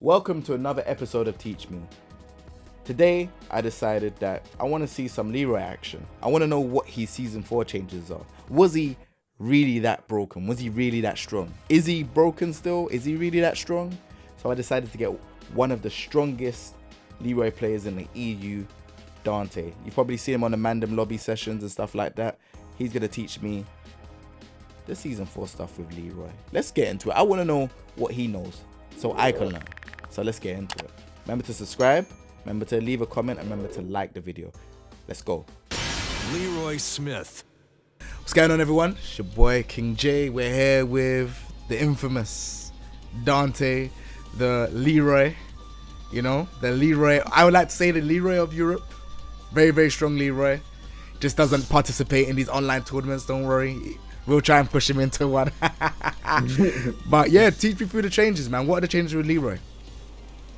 Welcome to another episode of Teach Me. Today, I decided that I want to see some Leroy action. I want to know what his Season 4 changes are. Was he really that broken? Was he really that strong? Is he broken still? Is he really that strong? So I decided to get one of the strongest Leroy players in the EU, Dante. You've probably seen him on the Mandem lobby sessions and stuff like that. He's going to teach me the Season 4 stuff with Leroy. Let's get into it. I want to know what he knows so I can learn. So let's get into it. Remember to subscribe, remember to leave a comment, and remember to like the video. Let's go. Leroy Smith. What's going on, everyone? It's your boy King J. We're here with the infamous Dante, the Leroy. You know, the Leroy. I would like to say the Leroy of Europe. Very, very strong Leroy. Just doesn't participate in these online tournaments. Don't worry. We'll try and push him into one. But yeah, teach me through the changes, man. What are the changes with Leroy?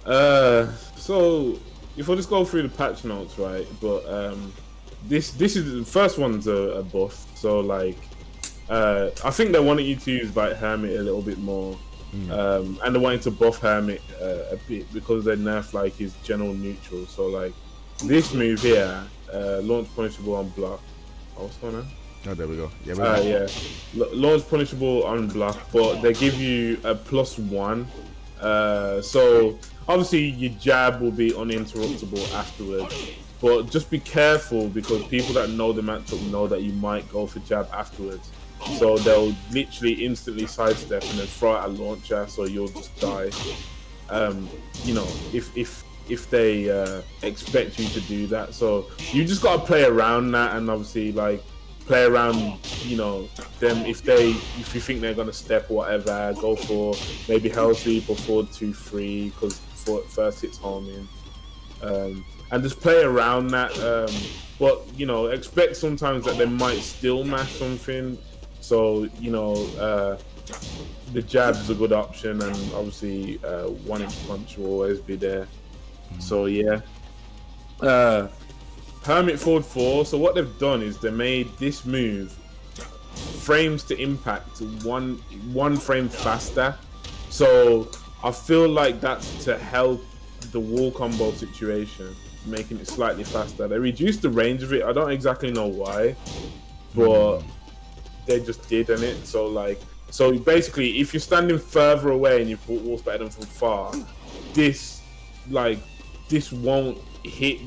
So if I just go through the patch notes, right? But this is the first one's a buff. So like, I think they wanted you to use like Hermit a little bit more, and they wanted to buff Hermit a bit because they nerfed like his general neutral. So like this move here, launch punishable on block. Oh, what's going on? Oh, there we go. Yeah. Launch punishable on block, but they give you a +1. So obviously your jab will be uninterruptible afterwards, but just be careful because people that know the matchup know that you might go for jab afterwards. So they'll literally instantly sidestep and then throw out a launcher, so you'll just die. You know, if they expect you to do that, so you just gotta play around that and obviously like play around, you know, them if you think they're gonna step or whatever, go for maybe hell sweep or forward 2-3 because first hits homing, and just play around that. But you know, expect sometimes that they might still mash something. So you know, the jab's a good option, and obviously 1-inch punch will always be there. So yeah. Hermit forward 4. So what they've done is they made this move frames to impact one frame faster. So I feel like that's to help the wall combo situation, making it slightly faster. They reduced the range of it. I don't exactly know why, but they just did on it. So like, so basically, if you're standing further away and you put wall spatter from far, this won't hit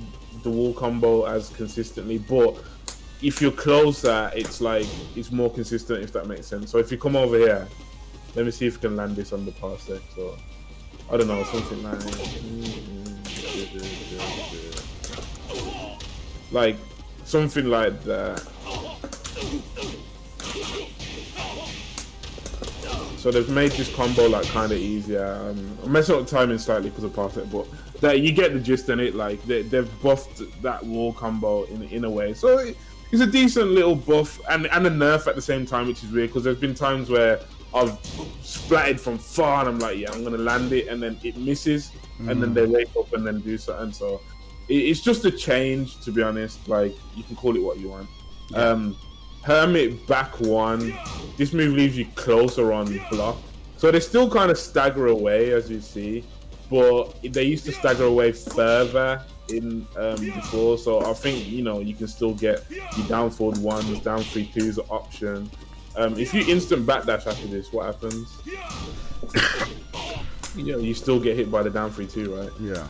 the wall combo as consistently, but if you're closer, it's more consistent, if that makes sense. So if you come over here, let me see if you can land this on the parsec. So I don't know, something something like that. So they've made this combo like kind of easier. I'm messing up the timing slightly because of parsec, but that you get the gist in it. Like they've buffed that wall combo in a way, so it's a decent little buff and a nerf at the same time, which is weird because there's been times where I've splatted from far and I'm like, yeah, I'm gonna land it, and then it misses, and then they wake up and then do something. So it's just a change, to be honest. Like, you can call it what you want. Yeah. Hermit back 1. This move leaves you closer on block, so they still kind of stagger away, as you see, but they used to stagger away further in before. So I think, you know, you can still get your down forward 1s, down 3-2s option. If you instant backdash after this, what happens? You know, you still get hit by the down 3-2, right? Yeah.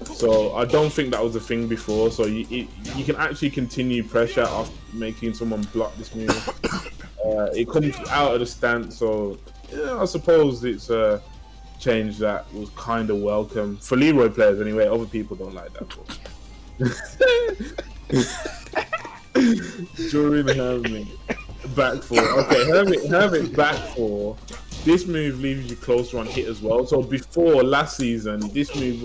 So I don't think that was a thing before. So you can actually continue pressure off making someone block this move. It comes out of the stance, so yeah, I suppose it's a change that was kind of welcome for Leroy players anyway. Other people don't like that. During Hermit back 4. Okay, Hermit back 4. This move leaves you closer on hit as well. So before last season, this move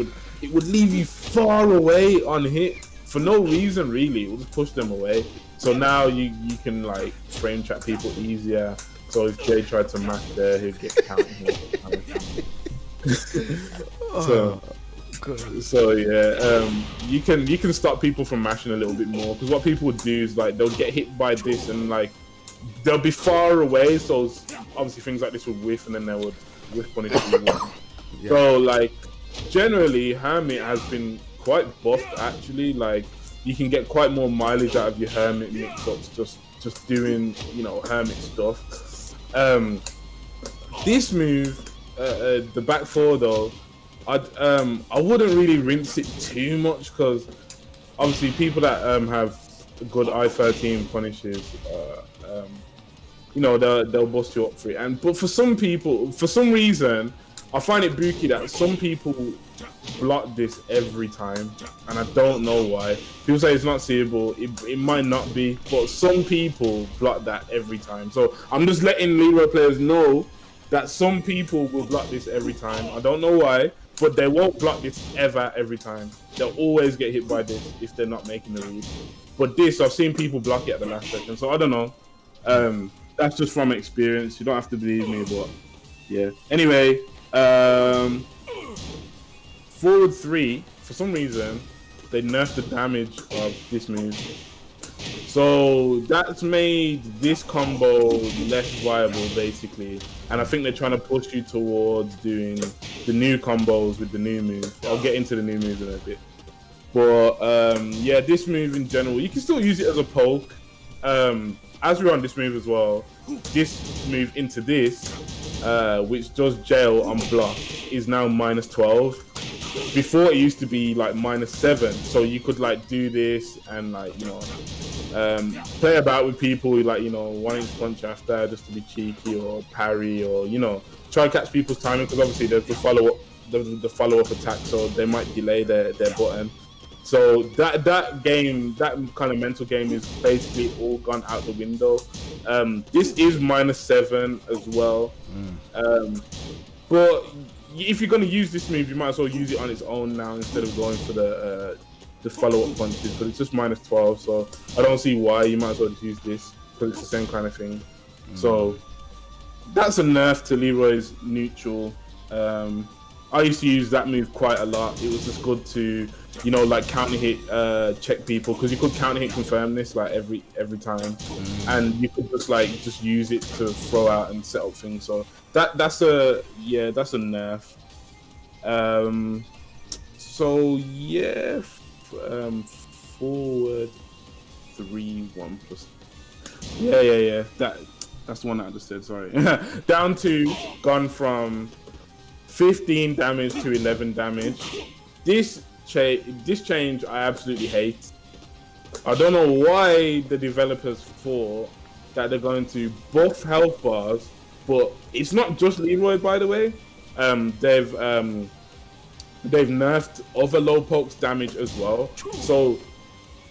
would leave you far away on hit for no reason really. It will just push them away. So now you can like frame trap people easier. So if Jay tried to mash there, he'd get counted here. So yeah, you can stop people from mashing a little bit more, because what people would do is like they'll get hit by this and like they'll be far away. So obviously things like this would whiff, and then they would whiff on it. Yeah. So like generally Hermit has been quite buffed actually. Like you can get quite more mileage out of your Hermit mix-ups just doing, you know, Hermit stuff. This move, the back four though, I wouldn't really rinse it too much because obviously people that have good I-13 punishes, you know, they'll bust you up for it. But for some people, for some reason, I find it booky that some people block this every time, and I don't know why. People say it's not seeable. It might not be, but some people block that every time. So I'm just letting Leroy players know that some people will block this every time. I don't know why, but they won't block this ever every time. They'll always get hit by this if they're not making the read. But this, I've seen people block it at the last second, so I don't know. That's just from experience. You don't have to believe me, but yeah. Anyway, forward 3, for some reason, they nerfed the damage of this move. So that's made this combo less viable, basically. And I think they're trying to push you towards doing the new combos with the new move. I'll get into the new move in a bit. But yeah, this move in general, you can still use it as a poke. As we're on this move as well, this move into this, which does jail on block, is now -12. Before it used to be like -7, so you could like do this and like, you know, play about with people like, you know, 1-inch punch after just to be cheeky, or parry, or, you know, try to catch people's timing, because obviously there's the follow-up attack, so they might delay their button. So that game, that kind of mental game is basically all gone out the window. This is -7 as well. But if you're going to use this move, you might as well use it on its own now instead of going for the follow-up punches, but it's just -12, so I don't see why. You might as well just use this because it's the same kind of thing. So that's a nerf to Leroy's neutral. I used to use that move quite a lot. It was just good to, you know, like counter hit, check people, because you could counter hit confirm this like every time, and you could just use it to throw out and set up things. So that's a nerf. So yeah, forward 3 1+. Yeah. That's the one that I just said. Sorry. Down to gone from 15 damage to 11 damage. This change I absolutely hate. I don't know why the developers thought that they're going to buff health bars, but it's not just Leroy, by the way. They've nerfed other low pokes damage as well. So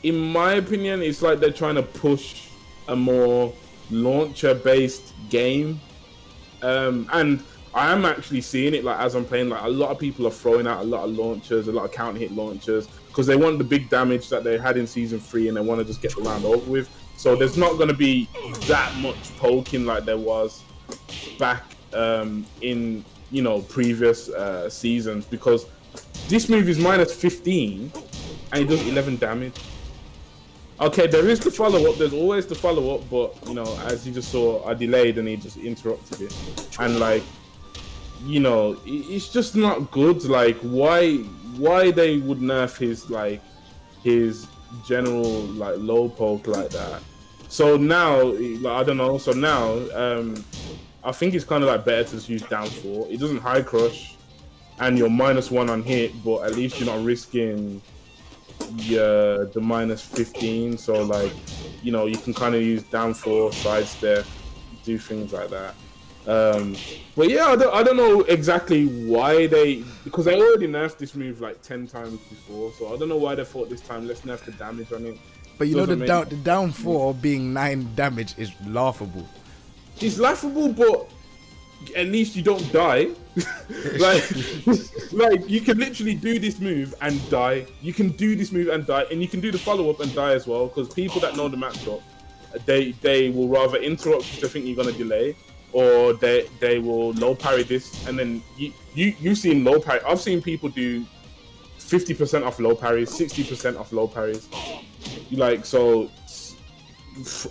in my opinion, it's like they're trying to push a more launcher-based game, and I am actually seeing it, like as I'm playing, like a lot of people are throwing out a lot of launchers, a lot of counter hit launchers, because they want the big damage that they had in season 3 and they want to just get the round over with. So there's not going to be that much poking like there was back in, you know, previous seasons, because this move is -15 and it does 11 damage. Okay, there is the follow-up. There's always the follow-up, but, you know, as you just saw, I delayed and he just interrupted it. And, like, you know, it's just not good. Like, why they would nerf his general, like, low poke like that. So now, like, I don't know. So now, I think it's kind of, like, better to just use down 4. It doesn't high crush, and you're -1 on hit, but at least you're not risking the -15, so like, you know, you can kind of use down 4, sidestep, do things like that. But yeah, I don't know exactly why because they already nerfed this move like 10 times before, so I don't know why they thought this time let's nerf the damage on it. But you know, the down 4 being 9 damage is laughable. It's laughable, but at least you don't die. like you can literally do this move and die. You can do this move and die, and you can do the follow-up and die as well, because people that know the matchup, they will rather interrupt if they think you're gonna delay, or they will low parry this, and then you've seen low parry. I've seen people do 50% off low parries, 60% off low parries. Like, so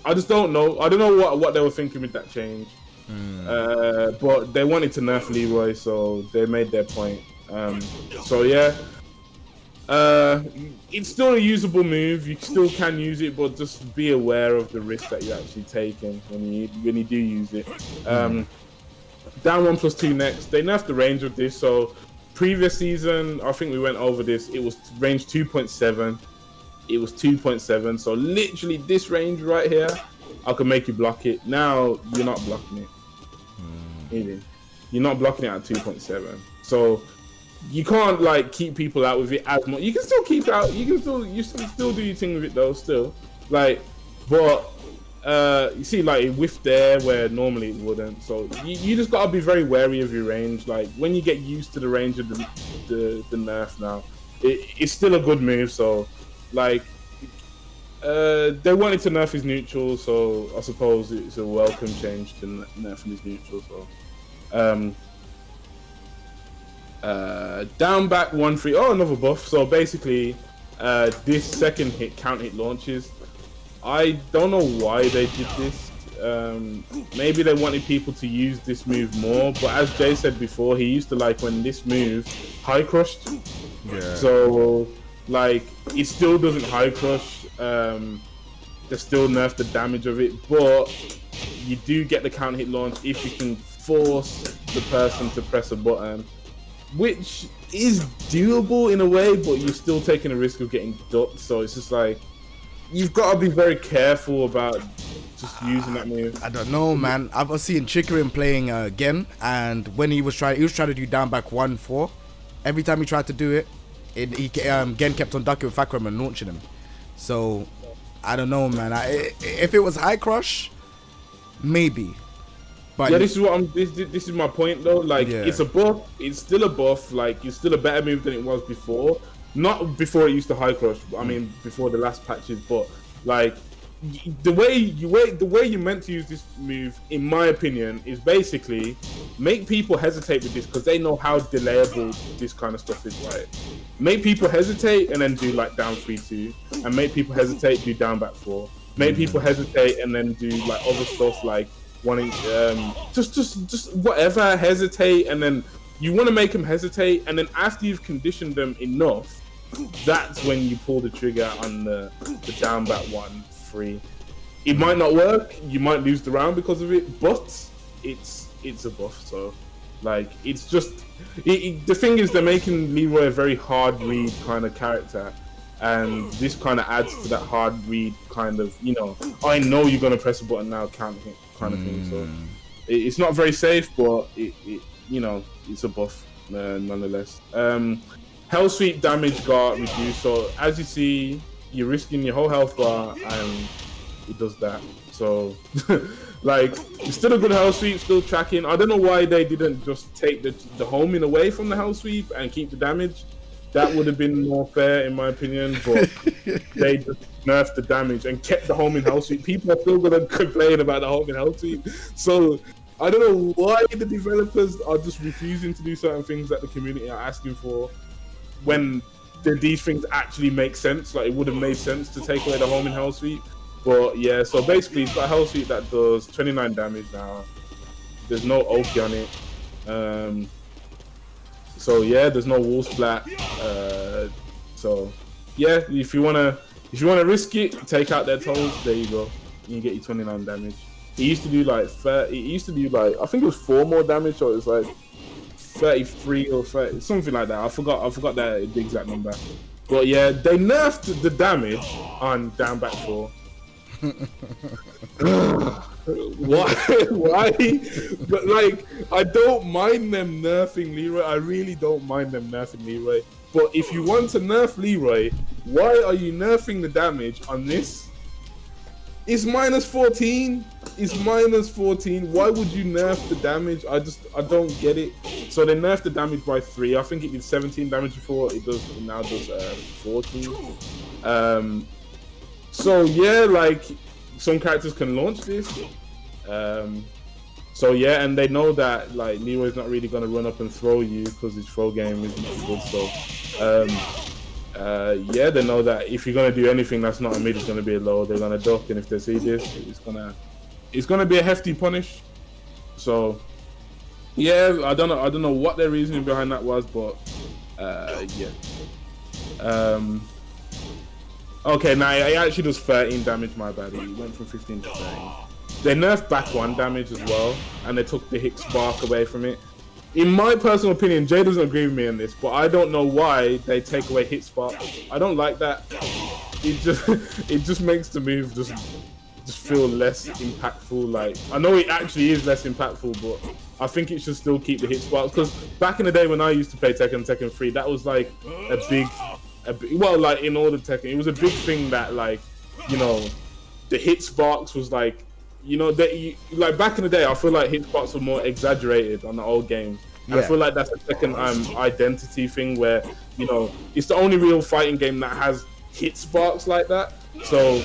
I just don't know. I don't know what they were thinking with that change. But they wanted to nerf Leroy, so they made their point. So yeah, it's still a usable move. You still can use it, but just be aware of the risk that you're actually taking when you do use it. Down 1+2 next. They nerfed the range of this. So previous season, I think we went over this. It was range 2.7. It was 2.7. So literally this range right here, I can make you block it. Now you're not blocking it. Really. You're not blocking it at 2.7. So you can't like keep people out with it as much. You can still keep out. You still do your thing with it though. Still, like, but you see, like it whiffed there where normally it wouldn't. So you just gotta be very wary of your range. Like when you get used to the range of the nerf now, it's still a good move. So like they wanted to nerf his neutral, so I suppose it's a welcome change to nerfing his neutral. So down back 1-3. Oh, another buff. So basically this second hit count hit launches. I don't know why they did this. Maybe they wanted people to use this move more, but as Jay said before, he used to like when this move high crushed. Yeah. So like it still doesn't high crush. They still nerf the damage of it, but you do get the count hit launch if you can force the person to press a button, which is doable in a way, but you're still taking a risk of getting ducked. So it's just like you've got to be very careful about just using that move. I don't know, man. I was seeing Chicorin playing again, and when he was trying to do down back 1-4. Every time he tried to do it, Gen kept on ducking with Fakram and launching him. So I don't know, man. If it was high crush, maybe. But yeah, this is my point though. Like it's a buff. It's still a buff. Like it's still a better move than it was before. Not before it used to high crush. I mean, before the last patches. But like the way you meant to use this move, in my opinion, is basically make people hesitate with this because they know how delayable this kind of stuff is. Right? Make people hesitate and then do like down 3-2, and make people hesitate, do down back 4. Make people hesitate and then do like other stuff like wanting just whatever, hesitate, and then you want to make them hesitate, and then after you've conditioned them enough, that's when you pull the trigger on the down back 1-3. It might not work, you might lose the round because of it, but it's a buff. So like it's just the thing is they're making Leroy a very hard read kind of character, and this kind of adds to that hard read kind of, you know, I know you're gonna press a button now, count hit kind of thing. So it's not very safe, but it you know, it's a buff nonetheless. Hell sweep damage got reduced, so as you see, you're risking your whole health bar and it does that. So like it's still a good hell sweep, still tracking. I don't know why they didn't just take the homing away from the hell sweep and keep the damage. That would have been more fair in my opinion, but they just nerfed the damage and kept the homing hell sweep. People are still gonna complain about the homing hell sweep. So I don't know why the developers are just refusing to do certain things that the community are asking for when these things actually make sense. Like it would have made sense to take away the homing hell sweep. But yeah, so basically it's got a hell sweep that does 29 damage now. There's no Oki on it. So yeah, there's no wall splat. So yeah, if you wanna risk it, take out their toes. There you go. You can get your 29 damage. It used to do like 30. It used to do like, I think it was 4 more damage, so it's like 33 or 30, something like that. I forgot the exact number. But yeah, they nerfed the damage on down back 4. Why? But like, I don't mind them nerfing Leroy. I really don't mind them nerfing Leroy. But if you want to nerf Leroy, why are you nerfing the damage on this? It's -14. It's -14. Why would you nerf the damage? I don't get it. So they nerfed the damage by 3. I think it did 17 damage before. It now does 14. So yeah, like some characters can launch this. So yeah, and they know that like Leroy's not really gonna run up and throw you because his throw game isn't good. So yeah, they know that if you're gonna do anything that's not a mid, it's gonna be a low. They're gonna duck, and if they see this, it's gonna be a hefty punish. So yeah, I don't know what their reasoning behind that was, but yeah. Okay, now it actually does 13 damage. My bad. It went from 15 to 13. They nerfed back 1 damage as well, and they took the hit spark away from it. In my personal opinion, Jay doesn't agree with me on this, but I don't know why they take away hit spark. I don't like that. It just makes the move just feel less impactful. Like, I know it actually is less impactful, but I think it should still keep the hit sparks. Because back in the day when I used to play Tekken 3, that was like a big, well, like in all the Tekken, it was a big thing that, like, you know, the hit sparks was like, you know, like back in the day, I feel like hit sparks were more exaggerated on the old games. And I feel like that's a Tekken identity thing where, you know, it's the only real fighting game that has hit sparks like that. So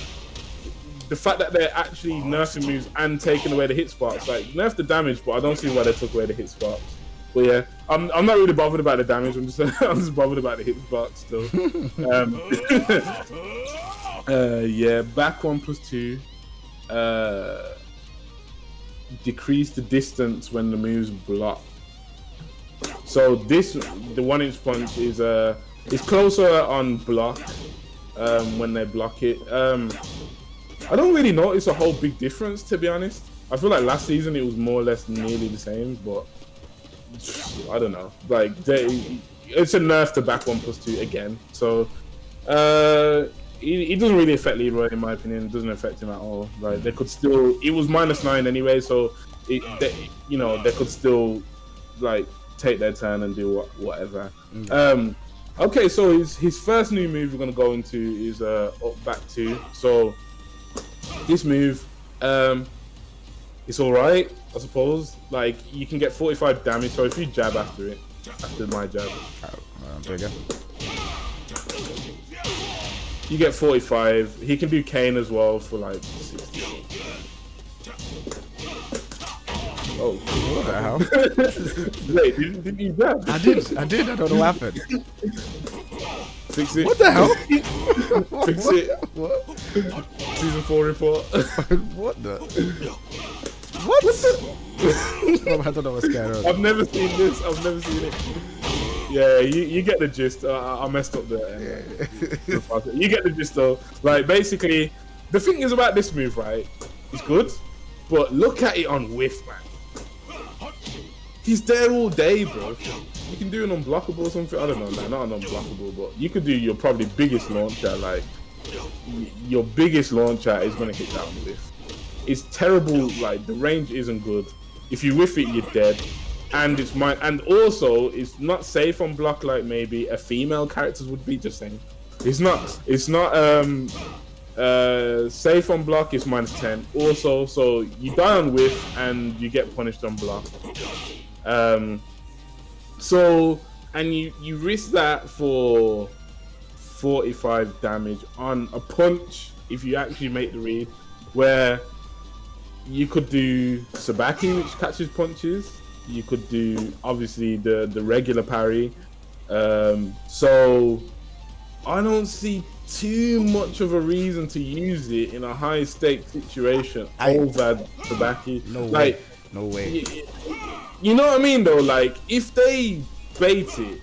the fact that they're actually nerfing moves and taking away the hit sparks, like, nerf the damage, but I don't see why they took away the hit sparks. But yeah, I'm not really bothered about the damage. I'm just bothered about the hit sparks still. Yeah, back 1+2. Decrease the distance when the moves block. So this, the 1-inch punch is closer on block when they block it. I don't really notice a whole big difference, to be honest. I feel like last season it was more or less nearly the same, but I don't know. Like, it's a nerf to back 1+2 again. So it doesn't really affect Leroy, in my opinion. It doesn't affect him at all. Like, they could still, it was -9 anyway, so you know, they could still like take their turn and do whatever. Okay, so his first new move we're gonna go into is up back 2. So this move, it's all right, I suppose. Like, you can get 45 damage. So if you jab after it, after my jab, there you go. You get 45. He can do Kane as well for like 60. Oh, what the hell? Wait, didn't you jab? I did. I don't know what happened. Fix it. What the hell? Fix it. What? Season 4 report. What the? What the? I don't know what's going on. I've never seen this. I've never seen it. Yeah, you get the gist. I messed up there. You get the gist though. Like, basically, the thing is about this move, right? It's good, but look at it on whiff, man. He's there all day, bro. You can do an unblockable or something. I don't know, man. Not an unblockable, but you could do your probably biggest launcher. Like, your biggest launcher is gonna hit that on whiff. It's terrible. Like, the range isn't good. If you whiff it, you're dead. And it's mine, and also it's not safe on block like maybe a female characters would be. Just saying, it's not safe on block. It's -10 also, so you die on whiff and you get punished on block. So, and you risk that for 45 damage on a punch if you actually make the read, where you could do Sabaki, which catches punches. You could do obviously the regular parry. So I don't see too much of a reason to use it in a high stake situation over Sabaki. No way. Like, no way. You know what I mean though? Like, if they bait it,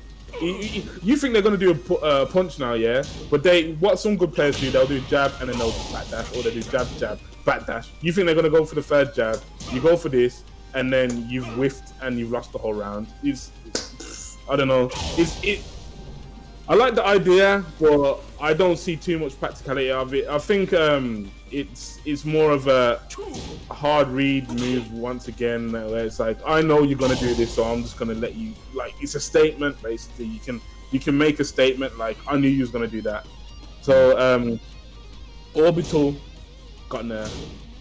you think they're gonna do a punch now, yeah? But what some good players do, they'll do jab and then they'll backdash, or they do jab, backdash. You think they're gonna go for the third jab? You go for this, and then you've whiffed and you've lost the whole round. I don't know. I like the idea, but I don't see too much practicality of it. I think it's more of a hard read move once again, where it's like, I know you're gonna do this, so I'm just gonna let you. Like, it's a statement basically. You can make a statement like, I knew you was gonna do that. So Orbital got nerfed.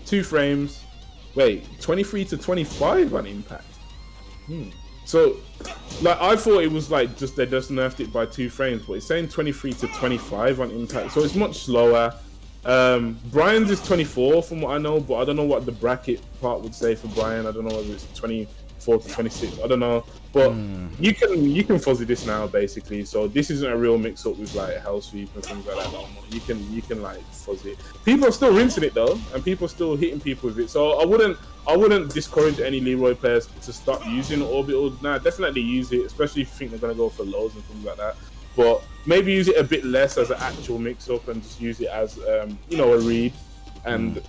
2 frames. Wait, 23 to 25 on impact. So, like, I thought it was like they just nerfed it by 2 frames, but it's saying 23 to 25 on impact, so it's much slower. Brian's is 24 from what I know, but I don't know what the bracket part would say for Brian. I don't know whether it's 24 to 26. I don't know, but you can fuzzy this now basically. So this isn't a real mix up with like hell sweep and things like that no more. You can like fuzzy it. People are still rinsing it though, and people are still hitting people with it. So I wouldn't discourage any Leroy players to start using orbital. Nah, definitely use it, especially if you think they're gonna go for lows and things like that. But maybe use it a bit less as an actual mix up and just use it as a read. And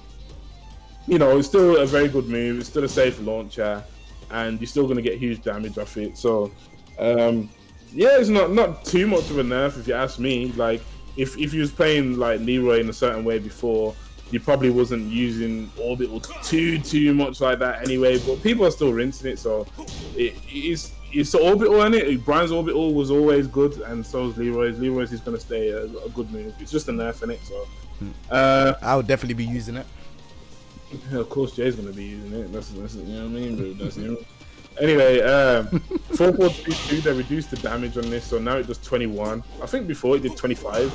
it's still a very good move. It's still a safe launcher, and you're still gonna get huge damage off it. So it's not too much of a nerf if you ask me. Like if you was playing like Leroy in a certain way before, you probably wasn't using orbital too much like that anyway. But people are still rinsing it, so it's the orbital in it. Brian's orbital was always good, and so is Leroy's. Leroy's is going to stay a good move. It's just a nerf in it, so I would definitely be using it. Yeah, of course, Jay's going to be using it. That's you know what I mean, bro. That's Anyway, 4-4-3-2, they reduced the damage on this, so now it does 21. I think before it did 25.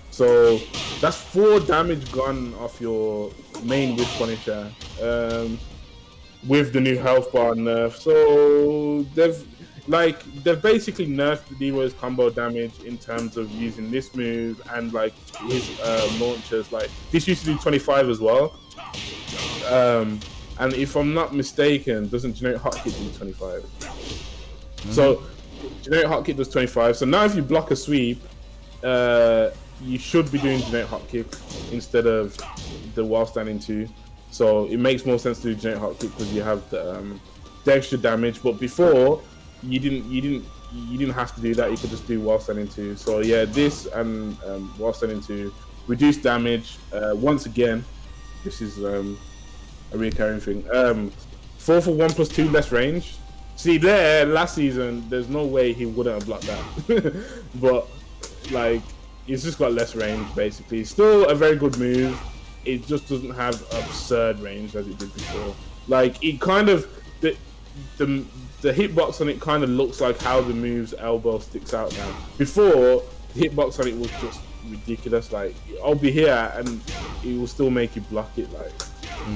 So that's 4 damage gone off your main with Punisher. With the new health bar nerf. So they've basically nerfed Leroy's combo damage in terms of using this move and like his launchers. Like this used to do 25 as well. And if I'm not mistaken, doesn't generic hotkit do 25? So generic hotkit does 25. So now if you block a sweep, you should be doing generic hotkit instead of the while standing 2. So it makes more sense to do generic hotkit because you have the extra damage. But before you didn't have to do that. You could just do while standing 2. So yeah, this and while standing 2 reduce damage. Once again, this is a recurring thing. 4 for 1 plus 2 less range. See there, last season, there's no way he wouldn't have blocked that. But like, it's just got less range basically. Still a very good move. It just doesn't have absurd range as it did before. Like it kind of the hitbox on it kind of looks like how the move's elbow sticks out now. Before the hitbox on it was just ridiculous. Like I'll be here and it will still make you block it. Like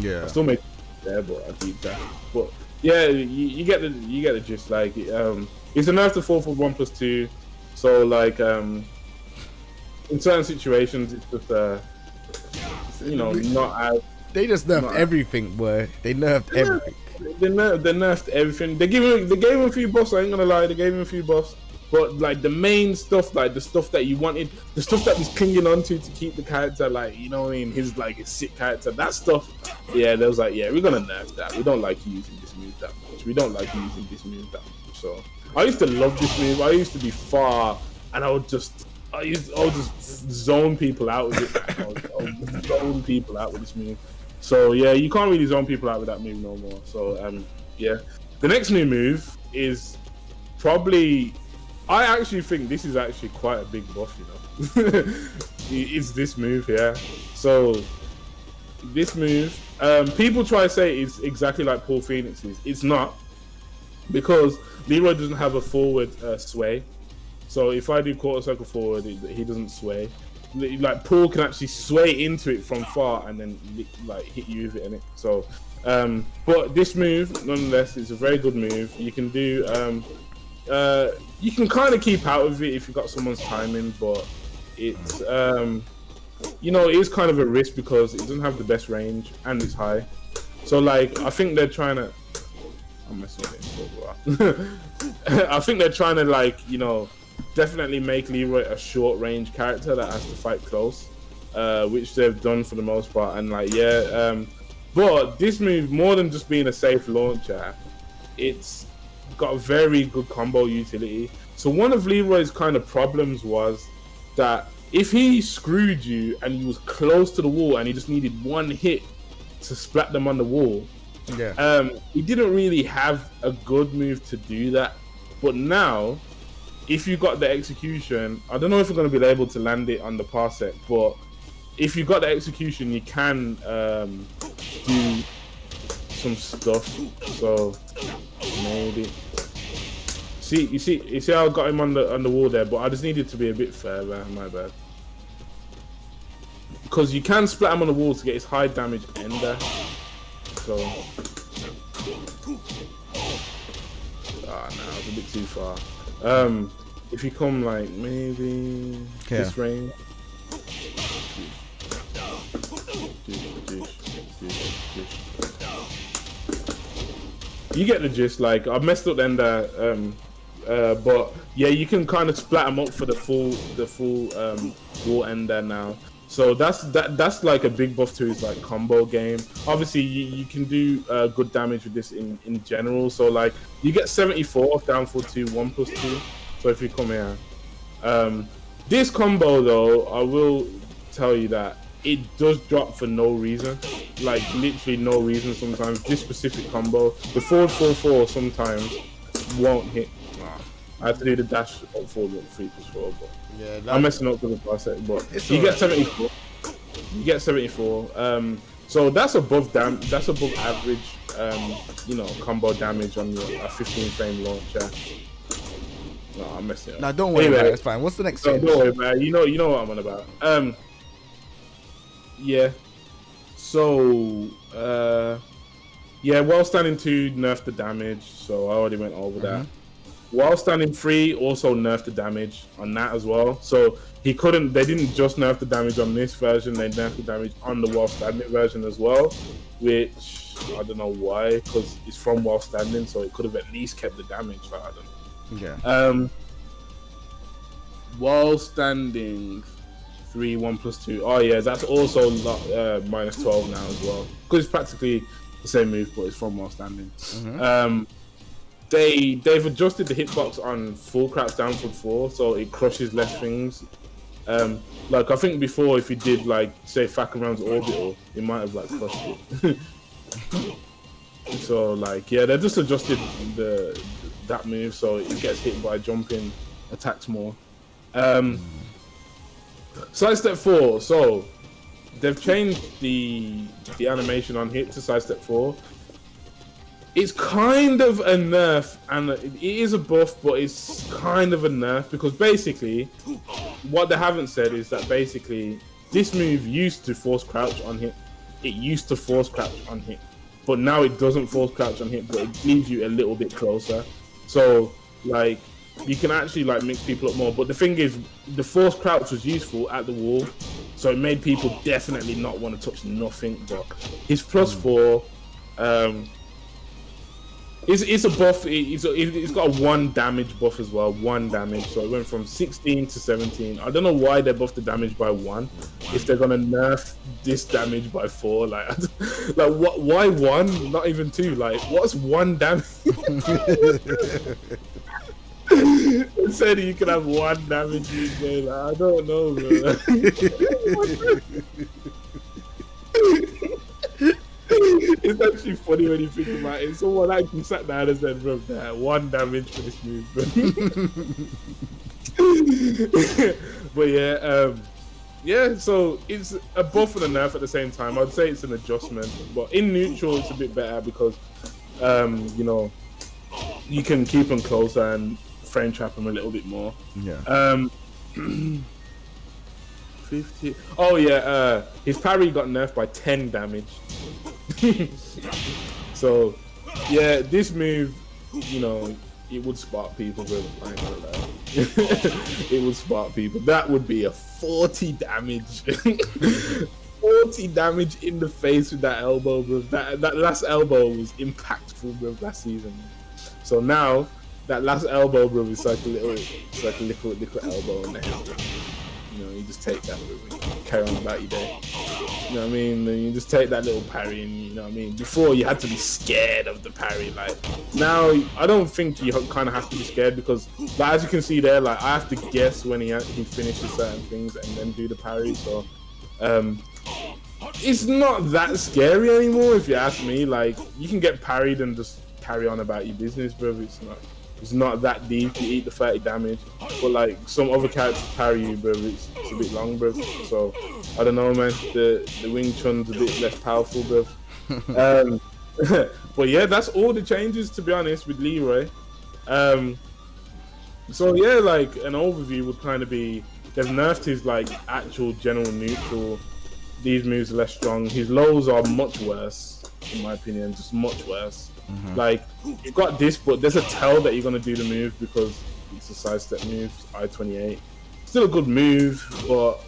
I'll still make it there, but I beat that. But yeah, you get the gist. Like it's a nerf to 4 for 1 plus 2. So like in certain situations it's just not as they just nerfed everything, boy. They nerfed everything. They nerfed everything. They gave him a few buffs. I ain't gonna lie, they gave him a few buffs. But like the main stuff, like the stuff that you wanted, the stuff that he's clinging onto to keep the character, like you know what I mean, his sick character, that stuff. Yeah, they was like, yeah, we're gonna nerf that. We don't like using this move that much. We don't like using this move that much. So I used to love this move. I used to be far, and I would just zone people out with it. I would zone people out with this move. So yeah, you can't really zone people out with that move no more. So yeah, the next new move is probably. I actually think this is actually quite a big buff, you know. It's this move here. So this move, people try to say it's exactly like Paul Phoenix's. It's not, because Leroy doesn't have a forward sway. So if I do quarter circle forward, he doesn't sway. Like Paul can actually sway into it from far and then like hit you with it in it. So, but this move, nonetheless, is a very good move. You can do. You can kind of keep out of it if you've got someone's timing, but it's it is kind of a risk because it doesn't have the best range and it's high. So like I think they're trying to. I'm messing with it. I think they're trying to definitely make Leroy a short range character that has to fight close, which they've done for the most part. And but this move, more than just being a safe launcher, it's got a very good combo utility. So one of Leroy's kind of problems was that if he screwed you and he was close to the wall and he just needed one hit to splat them on the wall, he didn't really have a good move to do that. But now, if you got the execution, I don't know if you're going to be able to land it on the parsec, but if you got the execution, you can do some stuff. So maybe you see how I got him on the wall there, but I just needed to be a bit further. My bad. Because you can splat him on the wall to get his high damage ender. So too far. If you come like maybe this range. You get the gist. Like I messed up then but yeah, you can kind of splat them up for the full wall end there now. So that's like a big buff to his like combo game. Obviously, you can do good damage with this in general. So like you get 74 off down for 2, 1+2. So if you come here, this combo though, I will tell you that it does drop for no reason, like literally no reason. Sometimes this specific combo, the forward 4/4 sometimes won't hit. I had to do the dash up forward 3+4, but yeah, I'm messing up with the set. But you get 74. You get 74. So that's above that's above average. You know, combo damage on your 15 frame launcher. No, I'm messing up. Now don't worry about it. It's fine. What's the next? Don't worry about it. You know what I'm on about. Yeah. So yeah, while standing 2 nerfed the damage. So I already went over that. While standing 3 also nerfed the damage on that as well. So they didn't just nerf the damage on this version, they nerfed the damage on the while standing version as well, which I don't know why, because it's from while standing, so it could have at least kept the damage. Like, I don't know. Yeah. While standing 3, 1+2. Oh yeah, that's also minus 12 now as well, because it's practically the same move, but it's from while standing. They've adjusted the hitbox on full crouch down for 4, so it crushes less things. Like I think before, if you did like say Fakram's orbital, it might have like crushed it. So like yeah, they just adjusted that move so it gets hit by jumping attacks more. Sidestep 4. So they've changed the animation on hit to Sidestep 4. It's kind of a nerf, and it is a buff, but it's kind of a nerf, because basically what they haven't said is that basically this move used to force crouch on hit. It used to force crouch on hit, but now it doesn't force crouch on hit, but it leaves you a little bit closer. So like you can actually like mix people up more. But the thing is, the force crouch was useful at the wall, so it made people definitely not want to touch nothing. But his +4, it's a buff. It's got a 1 damage buff as well. 1 damage, so it went from 16 to 17. I don't know why they buffed the damage by 1. If they're gonna nerf this damage by 4, like what? Why 1? Not even 2. Like what's 1 damage? It said you can have 1 damage each day. Like, I don't know, bro. It's actually funny when you think about it. Someone actually sat down and said, bro, 1 damage for this move, bro. But yeah, so it's a buff and a nerf at the same time. I'd say it's an adjustment, but in neutral it's a bit better because you know, you can keep them closer and frame trap them a little bit more. Yeah. 50. Oh yeah, his parry got nerfed by 10 damage. So yeah, this move, you know, it would spark people with it would spark people. That would be a 40 damage. 40 damage in the face with that elbow, bro. That last elbow was impactful, bro, last season. So now that last elbow, bro, is like a little elbow in the head. You know, you just take that, carry on about your day. You know what I mean? And you just take that little parry, and you know what I mean? Before, you had to be scared of the parry. Like, now, I don't think you kind of have to be scared, because, like, as you can see there, like, I have to guess when he finishes certain things and then do the parry. So, it's not that scary anymore, if you ask me. Like, you can get parried and just carry on about your business, bro. It's not that deep. You eat the 30 damage, but like some other characters parry you, bro, it's a bit long, bro. So I don't know, man. The Wing Chun's a bit less powerful, bro. But yeah, that's all the changes, to be honest, with Leroy. So yeah, like an overview would kind of be, they've nerfed his like actual general neutral. These moves are less strong. His lows are much worse. in my opinion, just much worse. Like, you've got this, but there's a tell that you're gonna do the move because it's a sidestep move, I-28. Still a good move, but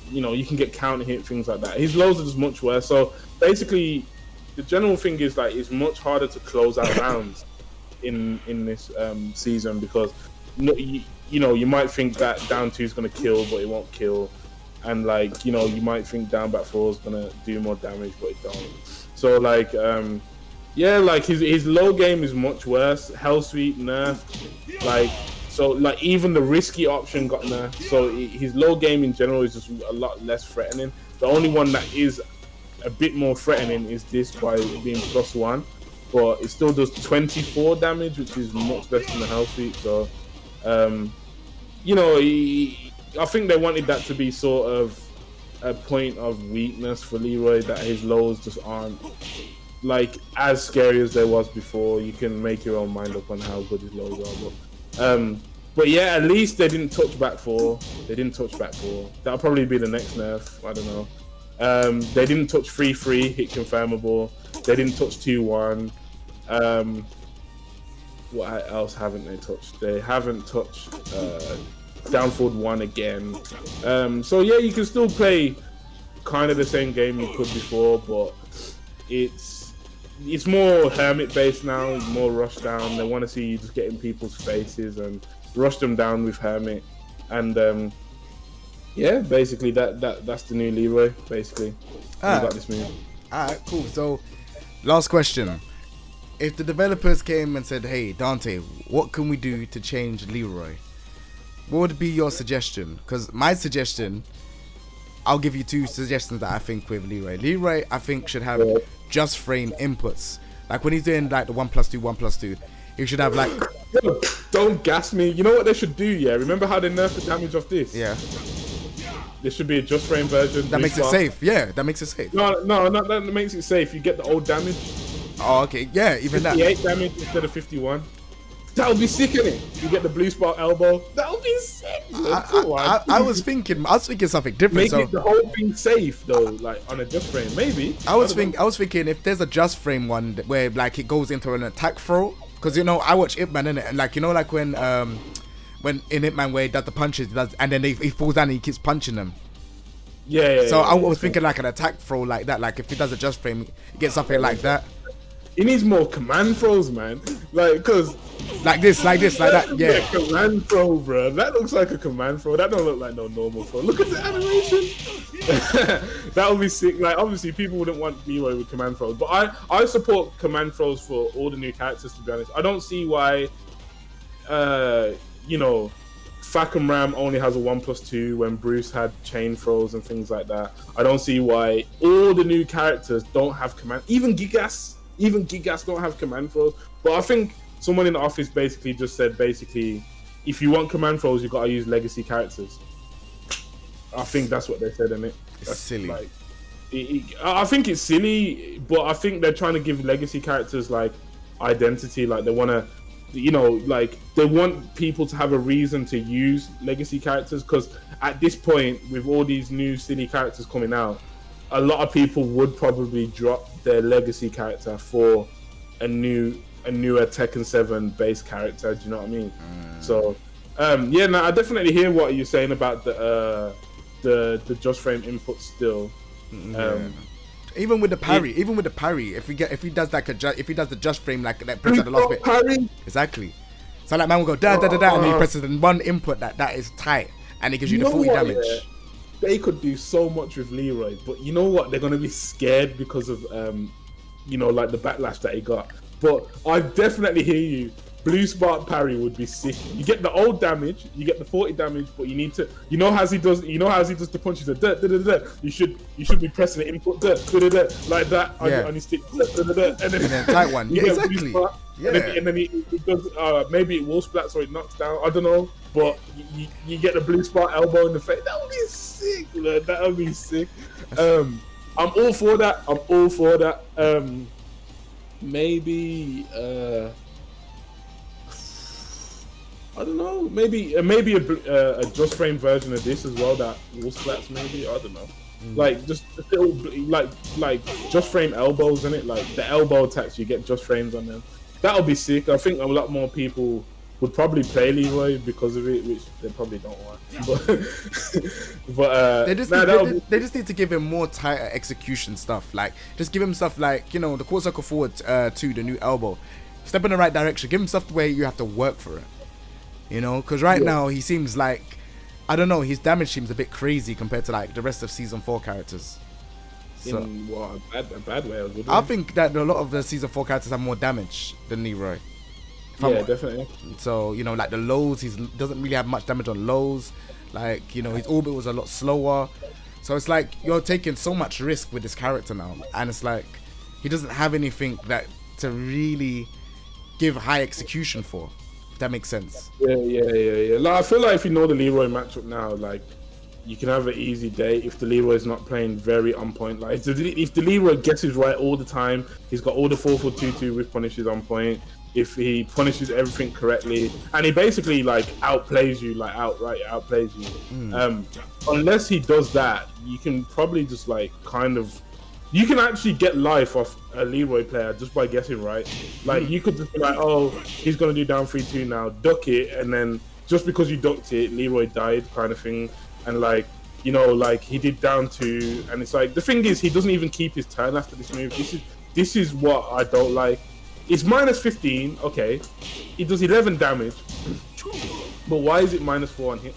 you know, you can get counter hit, things like that. His lows are just much worse. So basically, the general thing is like it's much harder to close out rounds in this season because you know, you might think that down 2 is gonna kill, but it won't kill. And like, you know, you might think down back 4 is gonna do more damage, but it don't. So like, yeah, like his low game is much worse. Hell Sweep nerfed, like, so like even the risky option got nerfed. So his low game in general is just a lot less threatening. The only one that is a bit more threatening is this by being +1, but it still does 24 damage, which is much less than the Hell Sweep. So, you know, I think they wanted that to be sort of a point of weakness for Leroy, that his lows just aren't like as scary as they was before. You can make your own mind up on how good his lows are, but yeah, at least they didn't touch back 4. They didn't touch back 4. That'll probably be the next nerf. I don't know. They didn't touch 3-3 hit confirmable. They didn't touch 2-1. What else haven't they touched? They haven't touched down forward 1 again. So yeah, you can still play kind of the same game you could before, but it's more Hermit based now. It's more rush down. They want to see you just get in people's faces and rush them down with Hermit. And yeah, basically that's the new Leroy. Basically, got this move. Alright, cool. So, last question. If the developers came and said, hey, Dante, what can we do to change Leroy? What would be your suggestion? Because my suggestion, I'll give you 2 suggestions that I think with Leroy. Leroy, I think, should have just frame inputs. Like when he's doing like the 1+2, 1+2, he should have like... Yo, don't gas me. You know what they should do, yeah? Remember how they nerfed the damage off this? Yeah. There should be a just frame version. That makes it safe. Yeah, that makes it safe. No, that makes it safe. You get the old damage. Oh, okay. Yeah, even 58 damage instead of 51. That would be sick, innit? You get the blue spot elbow. That would be sick. I was thinking something different. Make it the whole thing safe though, like on a just frame, maybe. I was thinking if there's a just frame one where like it goes into an attack throw, because you know I watch Ip Man, innit? And like you know like when in Ip Man where he does the punches, and then he falls down and he keeps punching them. Yeah. So I was thinking like an attack throw like that. Like if he does a just frame, he gets something like that. He needs more command throws, man. Like, cause like this, like that. Yeah. Command throw, bro. That looks like a command throw. That don't look like no normal throw. Look at the animation. That would be sick. Like, obviously, people wouldn't want Leroy with command throws, but I support command throws for all the new characters. To be honest, I don't see why, you know, Fackham Ram only has a 1+2 when Bruce had chain throws and things like that. I don't see why all the new characters don't have command. Even Gigas don't have command throws. But I think someone in the office basically just said, if you want command throws, you gotta use legacy characters. I think that's what they said, innit? That's silly. Like, I think it's silly, but I think they're trying to give legacy characters like identity. Like they wanna, you know, like they want people to have a reason to use legacy characters, because at this point, with all these new silly characters coming out, a lot of people would probably drop their legacy character for a newer Tekken 7 base character. Do you know what I mean? So, yeah, no, I definitely hear what you're saying about the just frame input still. Even with the parry, if he does the just frame like that, press at the last bit. Parry. Exactly. So like man will go da da da da, and he presses the one input that is tight, and it gives you the 40 damage. Yeah? They could do so much with Leroy, but you know what? They're gonna be scared because of you know, like the backlash that he got. But I definitely hear you. Blue Spark Parry would be sick. You get the old damage, you get the 40 damage, but you need to, you know how he does the punches, you should be pressing the input like that on his stick, and then tight one. Yeah, exactly. Yeah. And then he does maybe it wall splats or it knocks down. I don't know, but you get the Blue Spark elbow in the face. That would be sick, man. That would be sick. I'm all for that. Maybe I don't know. Maybe a just frame version of this as well. That wall splats. Maybe I don't know. Like just little, like just frame elbows in it, like the elbow attacks, you get just frames on them. That'll be sick. I think a lot more people would probably play Leroy because of it, which they probably don't want. But they just need to give him more tighter execution stuff. Like just give him stuff like, you know, the quarter circle forward 2, the new elbow. Step in the right direction. Give him stuff where you have to work for it. You know, because right now he seems like, I don't know, his damage seems a bit crazy compared to like the rest of season 4 characters. So, in what, a bad way or a good way? I think that a lot of the season 4 characters have more damage than Leroy. Yeah, definitely. So, you know, like the lows, he doesn't really have much damage on lows. Like, you know, his orbit was a lot slower. So it's like you're taking so much risk with this character now. And it's like he doesn't have anything that to really give high execution for. If that makes sense. Yeah. Like, I feel like if you know the Leroy matchup now, like, you can have an easy day if the Leroy is not playing very on point. Like, if the Leroy guesses right all the time, he's got all the 4-4-2-2 with punishes on point. If he punishes everything correctly, and he basically like outplays you, like outright outplays you. Unless he does that, you can probably just like kind of, you can actually get life off a Leroy player just by guessing right. Like you could just be like, oh, he's gonna do down 3-2 now, duck it, and then just because you ducked it, Leroy died, kind of thing. And like, you know, like he did down 2, and it's like the thing is he doesn't even keep his turn after this move. This is what I don't like. It's minus 15, okay. It does 11 damage. But why is it minus 4 on hit?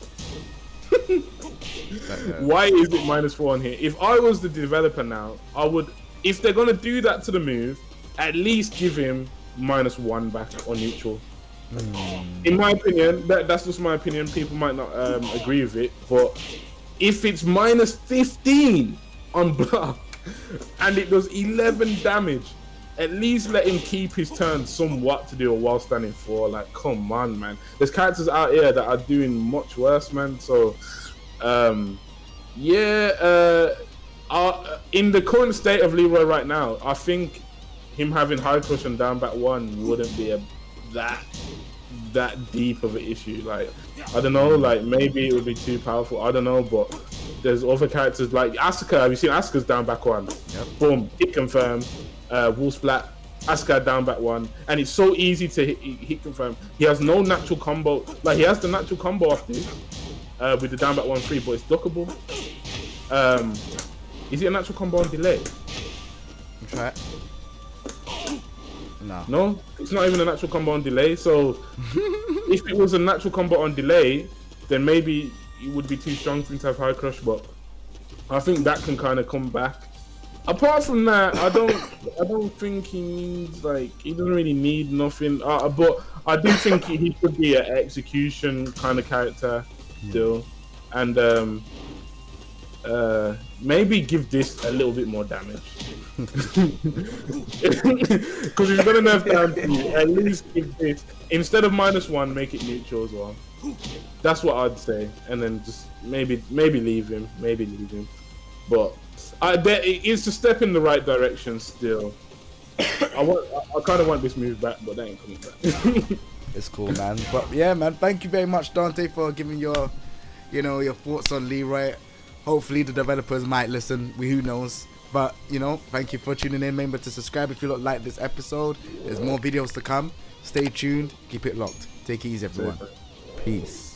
Why is it minus 4 on hit? If I was the developer now, I would, if they're gonna do that to the move, at least give him minus 1 back on neutral. In my opinion, that's just my opinion. People might not agree with it, but if it's minus 15 on block and it does 11 damage, at least let him keep his turn somewhat to do a while standing 4. Like, come on, man. There's characters out here that are doing much worse, man. So, in the current state of Leroy right now, I think him having high crush and down back 1 wouldn't be that deep of an issue. Like, I don't know, like maybe it would be too powerful. I don't know, but there's other characters like Asuka. Have you seen Asuka's down back 1? Yep. Boom, hit confirm. Wall splat, Asuka down back 1, and it's so easy to hit confirm. He has no natural combo. Like, he has the natural combo off this with the down back 1-3, but it's duckable. Is it a natural combo on delay? Try it. No, it's not even a natural combo on delay. So if it was a natural combo on delay, then maybe it would be too strong for him to have high crush. But I think that can kind of come back. Apart from that, I don't think he needs, like, he doesn't really need nothing. But I do think he could be an execution kind of character still, and maybe give this a little bit more damage. Because if you're gonna nerf down to, at least give this, instead of minus 1, make it neutral as well. That's what I'd say, and then just maybe leave him, but. It is to step in the right direction still. I kind of want this move back, but that ain't coming back. It's cool, man. But yeah, man, thank you very much, Dante, for giving your thoughts on Leroy. Hopefully the developers might listen. Who knows? But, you know, thank you for tuning in. Remember to subscribe if you don't like this episode. There's more videos to come. Stay tuned. Keep it locked. Take it easy, everyone. Peace.